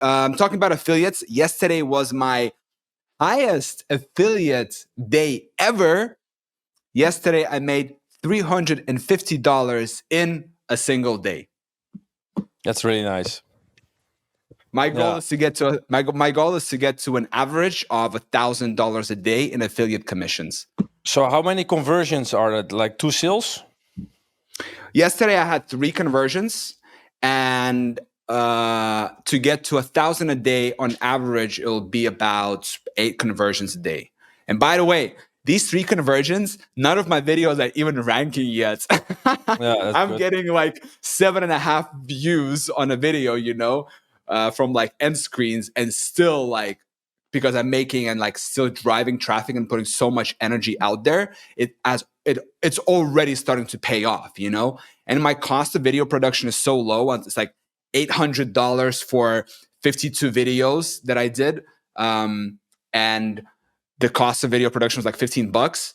talking about affiliates, yesterday was my highest affiliate day ever. Yesterday, I made $350 in a single day. That's really nice. My goal is to get to my goal is to get to an average of $1,000 a day in affiliate commissions. So how many conversions are that? Like 2 sales? Yesterday, I had 3 conversions, and to get to 1,000 a day on average, it'll be about 8 conversions a day. And by the way, these 3 conversions, none of my videos are even ranking yet. I'm getting like 7.5 views on a video, from like end screens, and still like, because I'm making and like still driving traffic and putting so much energy out there, it's already starting to pay off, And my cost of video production is so low. It's like $800 for 52 videos that I did. And the cost of video production was like $15,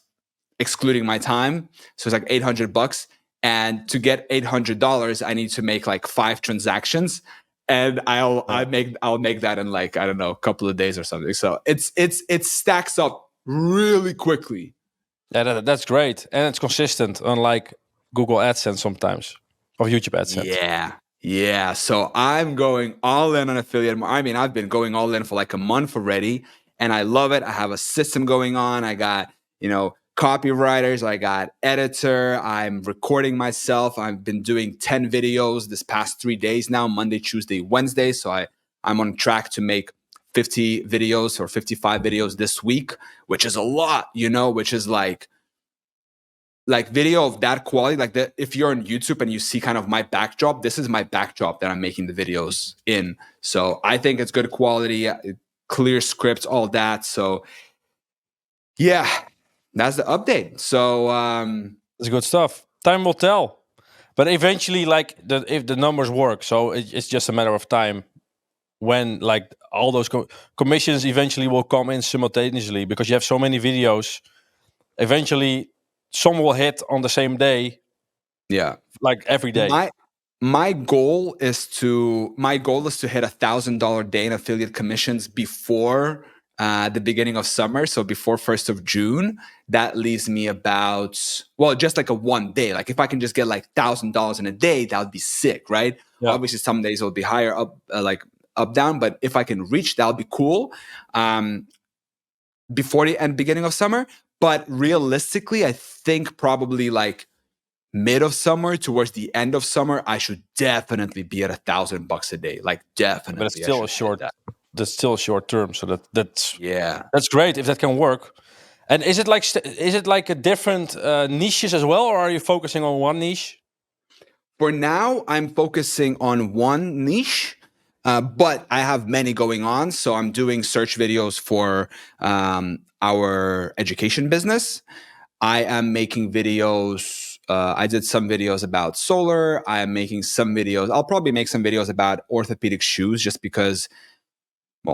excluding my time. So it's like $800. And to get $800, I need to make like 5 transactions. And I'll make that in like, I don't know, a couple of days or something. So it stacks up really quickly. Yeah, that's great. And it's consistent, unlike Google AdSense sometimes, or YouTube AdSense. Yeah. So I'm going all in on affiliate. I mean, I've been going all in for like a month already, and I love it. I have a system going on. I got, copywriters. I got editor. I'm recording myself. I've been doing 10 videos this past 3 days now, Monday, Tuesday, Wednesday. So I'm on track to make 50 videos or 55 videos this week, which is a lot, which is like video of that quality. Like if you're on YouTube and you see kind of my backdrop, this is my backdrop that I'm making the videos in. So I think it's good quality, clear scripts, all that. So yeah, that's the update. So it's good stuff. Time will tell. But eventually, if the numbers work, so it's just a matter of time when like all those commissions eventually will come in simultaneously, because you have so many videos. Eventually, some will hit on the same day. Yeah, like every day. My goal is to hit $1,000 day in affiliate commissions before the beginning of summer. So before 1st of June, that leaves me about, just like a one day. Like if I can just get like $1,000 in a day, that would be sick, right? Yeah. Obviously, some days it'll be higher up, up, down. But if I can reach, that would be cool. Before the beginning of summer. But realistically, I think probably like mid of summer towards the end of summer, I should definitely be at $1,000 a day. Like definitely. But it's still that's still a short term. So that's great if that can work. And is it like a different niches as well, or are you focusing on one niche? For now, I'm focusing on one niche. But I have many going on. So I'm doing search videos for our education business. I am making videos. I did some videos about solar. I am making some videos. I'll probably make some videos about orthopedic shoes, just because,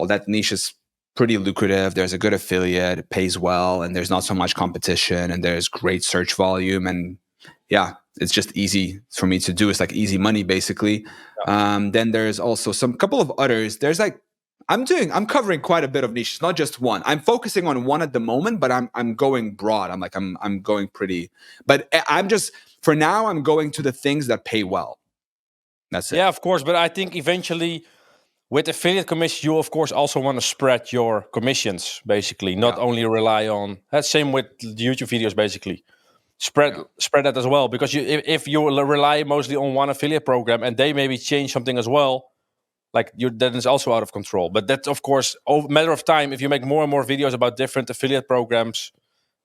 that niche is pretty lucrative. There's a good affiliate, it pays well, and there's not so much competition, and there's great search volume. And yeah, it's just easy for me to do. It's like easy money, basically. Yeah. Then there's also couple of others. There's like, I'm covering quite a bit of niches, not just one. I'm focusing on one at the moment, but I'm going broad. I'm going pretty, but for now, I'm going to the things that pay well. That's it. Yeah, of course. But I think eventually with affiliate commission, you of course also want to spread your commissions, basically, not only rely on that. Same with the YouTube videos, basically. Spread that as well, because if you rely mostly on one affiliate program and they maybe change something as well, then it's also out of control. But that's of course a matter of time. If you make more and more videos about different affiliate programs,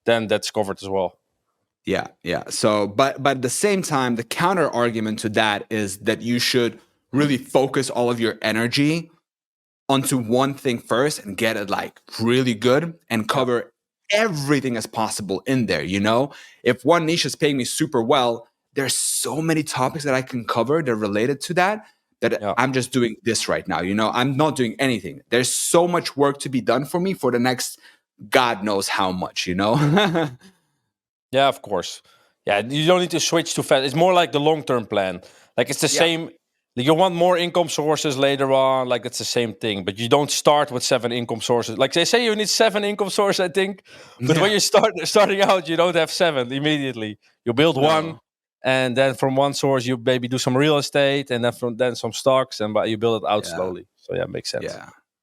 then that's covered as well. Yeah. So, but at the same time, the counter argument to that is that you should really focus all of your energy onto one thing first and get it like really good and cover everything as possible in there. If one niche is paying me super well, there's so many topics that I can cover that are related to that I'm just doing this right now. I'm not doing anything. There's so much work to be done for me for the next God knows how much. Yeah, of course. Yeah, you don't need to switch too fast. It's more like the long-term plan. Like it's the same Like you want more income sources later on, like it's the same thing, but you don't start with 7 income sources. Like they say you need 7 income sources, I think, but when Yeah. you starting out, you don't have 7 immediately. You build one, No. and then from one source you maybe do some real estate, and then from then some stocks, and but you build it out Yeah. slowly. So yeah, makes sense. Yeah.